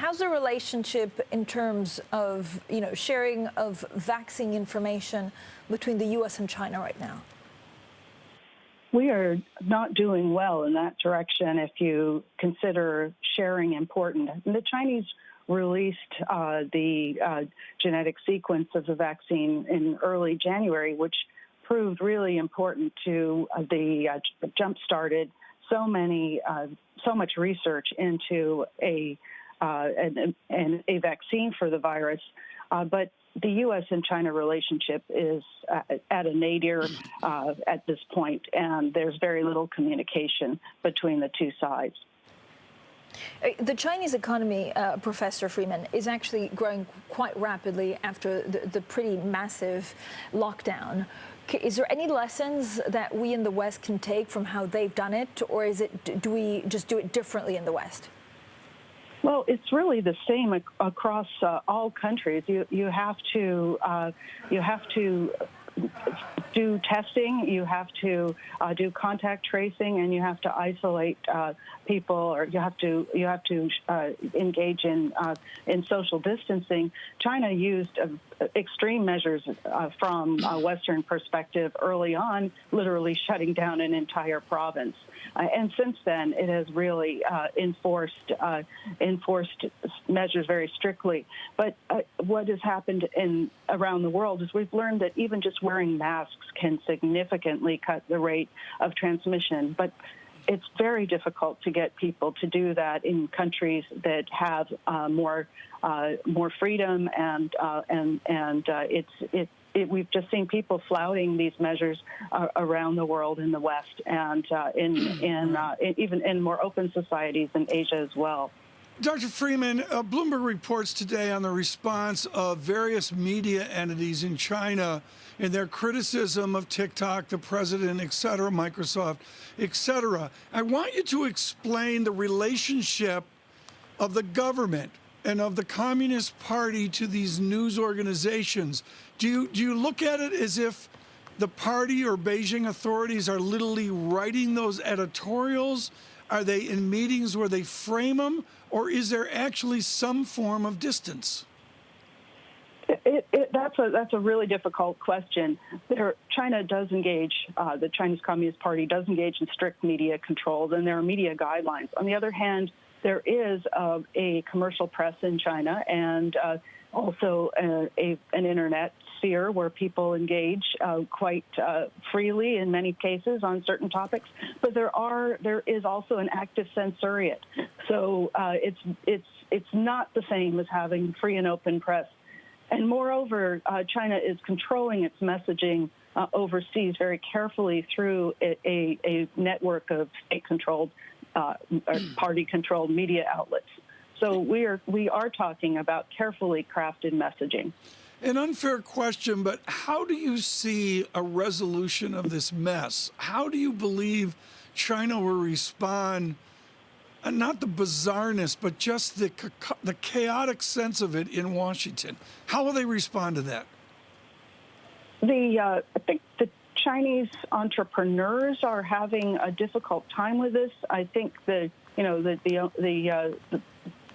how's the relationship in terms of, sharing of vaccine information between the U.S. and China right now? We are not doing well in that direction if you consider sharing important. And the Chinese released the genetic sequence of the vaccine in early January, which proved really important to jump-started so much research into a vaccine for the virus. But the U.S. and China relationship is at a nadir at this point, and there's very little communication between the two sides. The Chinese economy, Professor Freeman, is actually growing quite rapidly after the pretty massive lockdown. Is there any lessons that we in the West can take from how they've done it, or do we just do it differently in the West? Well, it's really the same across all countries. You have to do testing, you have to do contact tracing, and you have to isolate people, or you have to engage in social distancing. China used extreme measures from a Western perspective early on, literally shutting down an entire province. And since then, it has really enforced measures very strictly. But what has happened around the world is we've learned that even just wearing masks can significantly cut the rate of transmission. But it's very difficult to get people to do that in countries that have more freedom, and we've just seen people flouting these measures around the world in the West, and even in more open societies in Asia as well. Dr. Freeman, Bloomberg reports today on the response of various media entities in China in their criticism of TikTok, the president, et cetera, Microsoft, et cetera. I want you to explain the relationship of the government and of the Communist Party to these news organizations. Do you look at it as if the party or Beijing authorities are literally writing those editorials? Are they in meetings where they frame them, or is there actually some form of distance? That's a really difficult question. China does engage, the Chinese Communist Party does engage in strict media controls, and there are media guidelines. On the other hand, there is a commercial press in China, and also an internet sphere where people engage quite freely in many cases on certain topics. But there is also an active censoriate. So it's not the same as having free and open press. And moreover, China is controlling its messaging overseas very carefully through a network of state-controlled, party-controlled media outlets. So we are talking about carefully crafted messaging. An unfair question, but how do you see a resolution of this mess? How do you believe China will respond? Not the bizarreness, but just the chaotic sense of it in Washington. How will they respond to that? I think the Chinese entrepreneurs are having a difficult time with this. I think the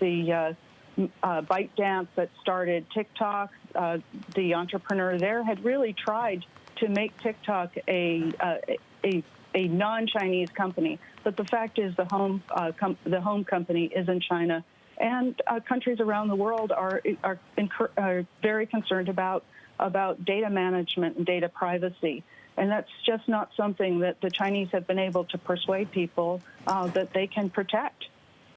ByteDance that started TikTok, the entrepreneur there had really tried to make TikTok a non-Chinese company. But the fact is the home company is in China, and countries around the world are very concerned about data management and data privacy. And that's just not something that the Chinese have been able to persuade people that they can protect.